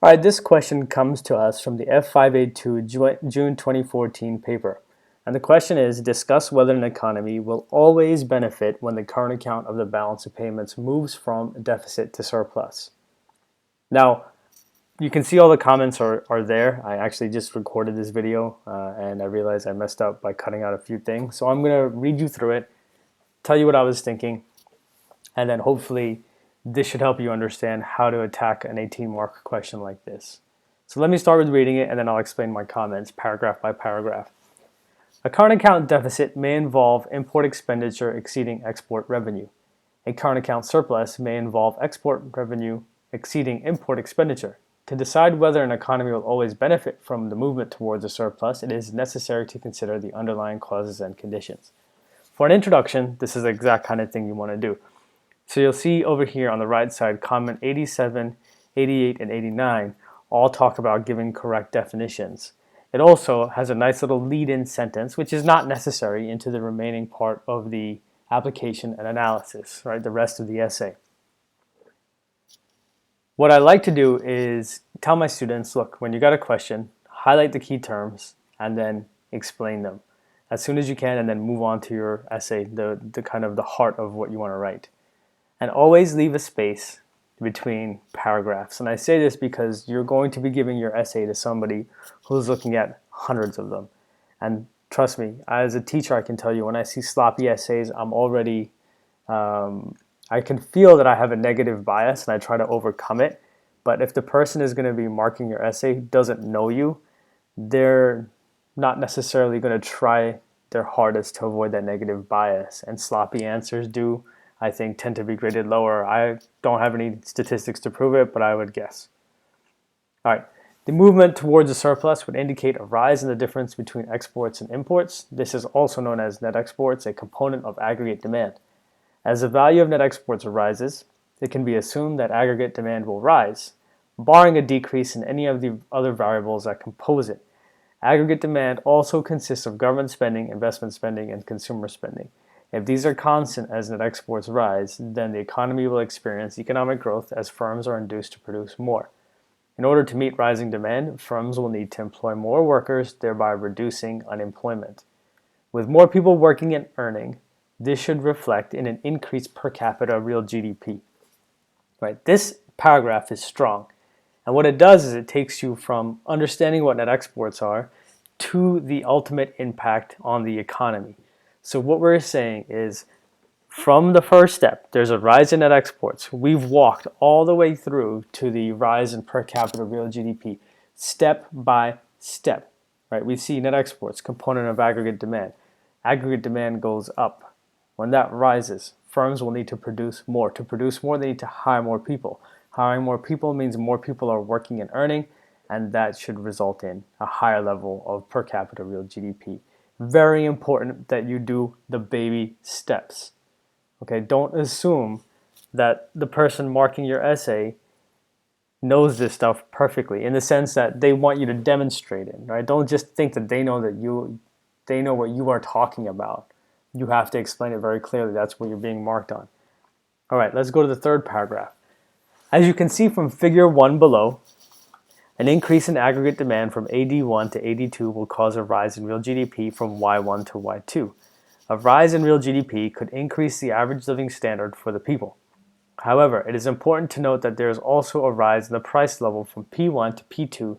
All right, this question comes to us from the F582 June 2014 paper. And the question is, discuss whether an economy will always benefit when the current account of the balance of payments moves from deficit to surplus. Now, you can see all the comments are there. I actually just recorded this video and I realized I messed up by cutting out a few things. So I'm going to read you through it, tell you what I was thinking, and then hopefully this should help you understand how to attack an 18-mark question like this. So let me start with reading it and then I'll explain my comments paragraph by paragraph. A current account deficit may involve import expenditure exceeding export revenue. A current account surplus may involve export revenue exceeding import expenditure. To decide whether an economy will always benefit from the movement towards a surplus, it is necessary to consider the underlying causes and conditions. For an introduction, this is the exact kind of thing you want to do. So you'll see over here on the right side, comment 87, 88, and 89 all talk about giving correct definitions. It also has a nice little lead-in sentence, which is not necessary into the remaining part of the application and analysis, right? The rest of the essay. What I like to do is tell my students, look, when you got a question, highlight the key terms and then explain them as soon as you can, and then move on to your essay, the kind of the heart of what you want to write. And always leave a space between paragraphs. And I say this because you're going to be giving your essay to somebody who's looking at hundreds of them. And trust me, as a teacher, I can tell you when I see sloppy essays, I'm already, I can feel that I have a negative bias and I try to overcome it. But if the person is going to be marking your essay doesn't know you, they're not necessarily going to try their hardest to avoid that negative bias. And sloppy answers do, I think, tend to be graded lower. I don't have any statistics to prove it, but I would guess. All right, the movement towards a surplus would indicate a rise in the difference between exports and imports. This is also known as net exports, a component of aggregate demand. As the value of net exports rises, it can be assumed that aggregate demand will rise, barring a decrease in any of the other variables that compose it. Aggregate demand also consists of government spending, investment spending, and consumer spending. If these are constant as net exports rise, then the economy will experience economic growth as firms are induced to produce more. In order to meet rising demand, firms will need to employ more workers, thereby reducing unemployment. With more people working and earning, this should reflect in an increased per capita real GDP. Right? This paragraph is strong. And what it does is it takes you from understanding what net exports are to the ultimate impact on the economy. So what we're saying is, from the first step, there's a rise in net exports. We've walked all the way through to the rise in per capita real GDP, step by step. Right? We see net exports, component of aggregate demand. Aggregate demand goes up. When that rises, firms will need to produce more. To produce more, they need to hire more people. Hiring more people means more people are working and earning, and that should result in a higher level of per capita real GDP. Very important that you do the baby steps. Okay, don't assume that the person marking your essay knows this stuff perfectly, in the sense that they want you to demonstrate it, right? Don't just think that they know what you are talking about. You have to explain it very clearly. That's what you're being marked on. All right, let's go to the third paragraph. As you can see from figure 1 below, an increase in aggregate demand from AD1 to AD2 will cause a rise in real GDP from Y1 to Y2. A rise in real GDP could increase the average living standard for the people. However, it is important to note that there is also a rise in the price level from P1 to P2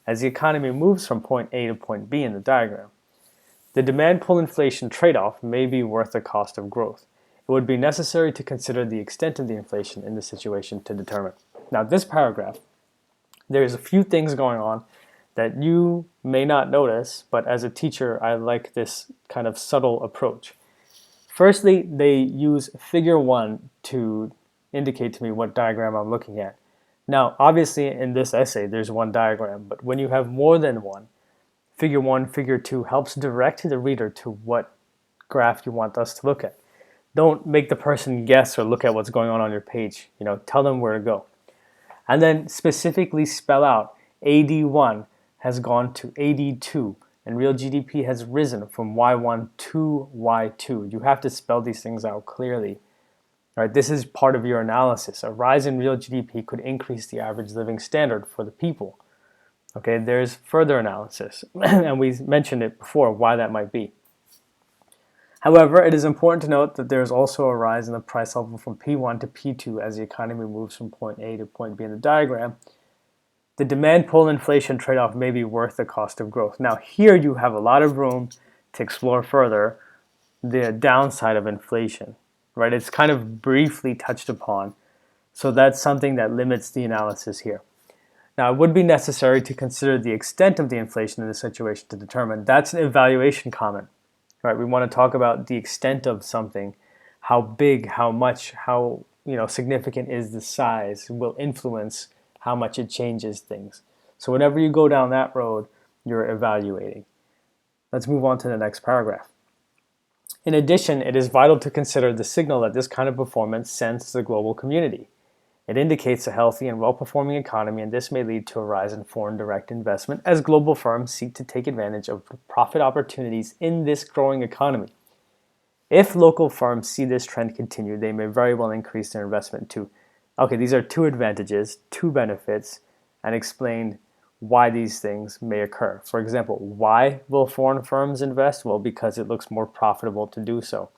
as the economy moves from point A to point B in the diagram. The demand-pull inflation trade-off may be worth the cost of growth. It would be necessary to consider the extent of the inflation in this situation to determine. Now, this paragraph, there's a few things going on that you may not notice, but as a teacher, I like this kind of subtle approach. Firstly, they use figure 1 to indicate to me what diagram I'm looking at. Now, obviously in this essay, there's one diagram, but when you have more than one, figure 1, figure 2 helps direct the reader to what graph you want us to look at. Don't make the person guess or look at what's going on your page. Tell them where to go. And then specifically spell out AD1 has gone to AD2 and real GDP has risen from Y1 to Y2. You have to spell these things out clearly. Right, this is part of your analysis. A rise in real GDP could increase the average living standard for the people. Okay, there's further analysis, and we mentioned it before, why that might be. However, it is important to note that there is also a rise in the price level from P1 to P2 as the economy moves from point A to point B in the diagram. The demand pull inflation trade-off may be worth the cost of growth. Now here you have a lot of room to explore further the downside of inflation, right? It's kind of briefly touched upon, so that's something that limits the analysis here. Now, it would be necessary to consider the extent of the inflation in this situation to determine. That's an evaluation comment, right? We want to talk about the extent of something, how big, how much, how significant is the size will influence how much it changes things. So whenever you go down that road, you're evaluating. Let's move on to the next paragraph. In addition, it is vital to consider the signal that this kind of performance sends to the global community. It indicates a healthy and well-performing economy, and this may lead to a rise in foreign direct investment as global firms seek to take advantage of profit opportunities in this growing economy. If local firms see this trend continue, they may very well increase their investment too. Okay, these are two advantages, two benefits, and explain why these things may occur. For example, why will foreign firms invest? Well, because it looks more profitable to do so.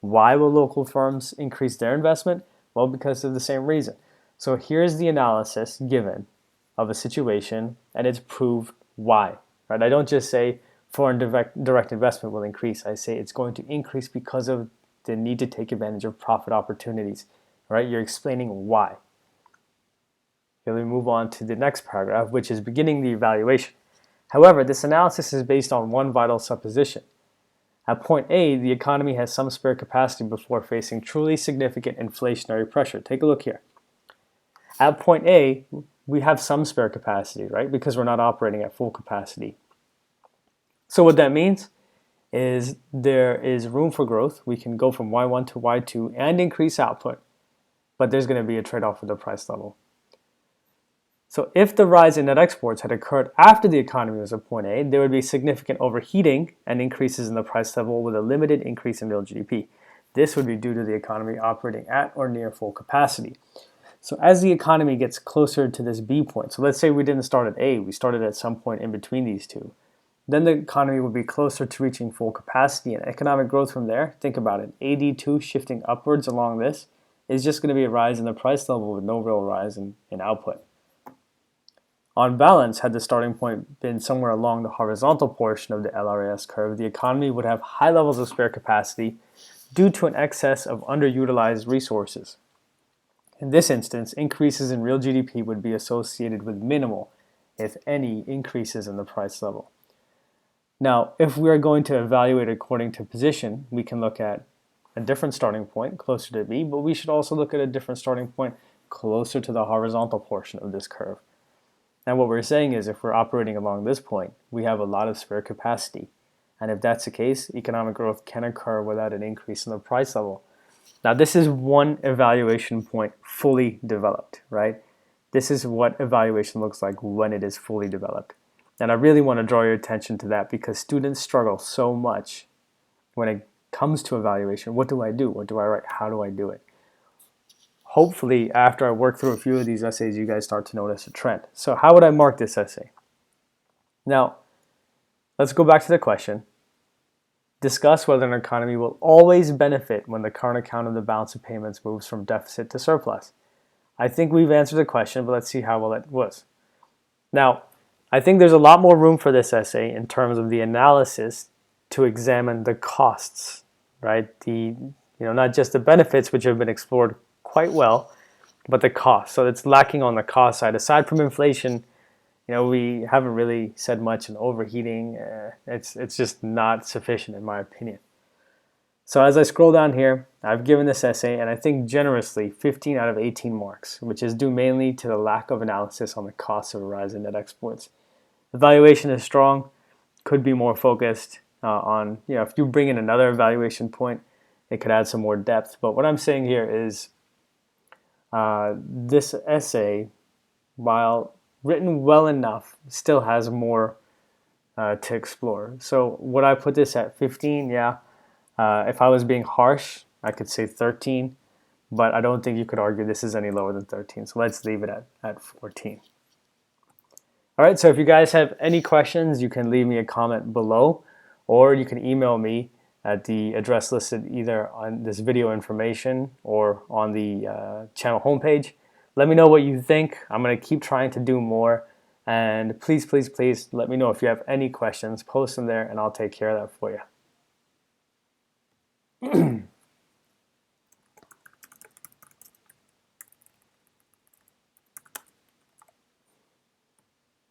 Why will local firms increase their investment? Well, because of the same reason. So here's the analysis given of a situation, and it's proved why. Right? I don't just say foreign direct investment will increase. I say it's going to increase because of the need to take advantage of profit opportunities. Right? You're explaining why. Okay, we move on to the next paragraph, which is beginning the evaluation. However, this analysis is based on one vital supposition. At point A, the economy has some spare capacity before facing truly significant inflationary pressure. Take a look here. At point A, we have some spare capacity, right? Because we're not operating at full capacity. So what that means is there is room for growth. We can go from Y1 to Y2 and increase output, but there's going to be a trade-off with the price level. So if the rise in net exports had occurred after the economy was at point A, there would be significant overheating and increases in the price level with a limited increase in real GDP. This would be due to the economy operating at or near full capacity. So as the economy gets closer to this B point, so let's say we didn't start at A, we started at some point in between these two, then the economy would be closer to reaching full capacity and economic growth from there. Think about it, AD2 shifting upwards along this is just going to be a rise in the price level with no real rise in output. On balance, had the starting point been somewhere along the horizontal portion of the LRAS curve, the economy would have high levels of spare capacity due to an excess of underutilized resources. In this instance, increases in real GDP would be associated with minimal, if any, increases in the price level. Now, if we are going to evaluate according to position, we can look at a different starting point closer to B, but we should also look at a different starting point closer to the horizontal portion of this curve. And what we're saying is if we're operating along this point, we have a lot of spare capacity. And if that's the case, economic growth can occur without an increase in the price level. Now, this is one evaluation point fully developed, right? This is what evaluation looks like when it is fully developed. And I really want to draw your attention to that because students struggle so much when it comes to evaluation. What do I do? What do I write? How do I do it? Hopefully, after I work through a few of these essays, you guys start to notice a trend. So how would I mark this essay? Now, let's go back to the question. Discuss whether an economy will always benefit when the current account of the balance of payments moves from deficit to surplus. I think we've answered the question, but let's see how well it was. Now, I think there's a lot more room for this essay in terms of the analysis to examine the costs, right? Not just the benefits, which have been explored quite well, but the cost. So it's lacking on the cost side. Aside from inflation, we haven't really said much in overheating. It's just not sufficient in my opinion. So as I scroll down here, I've given this essay, and I think generously, 15 out of 18 marks, which is due mainly to the lack of analysis on the costs of a rise in net exports. Evaluation is strong, could be more focused on, if you bring in another evaluation point, it could add some more depth. But what I'm saying here is this essay, while written well enough, still has more to explore. So would I put this at 15? Yeah. If I was being harsh, I could say 13. but I don't think you could argue this is any lower than 13. So let's leave it at 14. All right, so if you guys have any questions, you can leave me a comment below, or you can email me at the address listed either on this video information or on the channel homepage. Let me know what you think. I'm going to keep trying to do more. And please, please, please let me know if you have any questions. Post them there and I'll take care of that for you.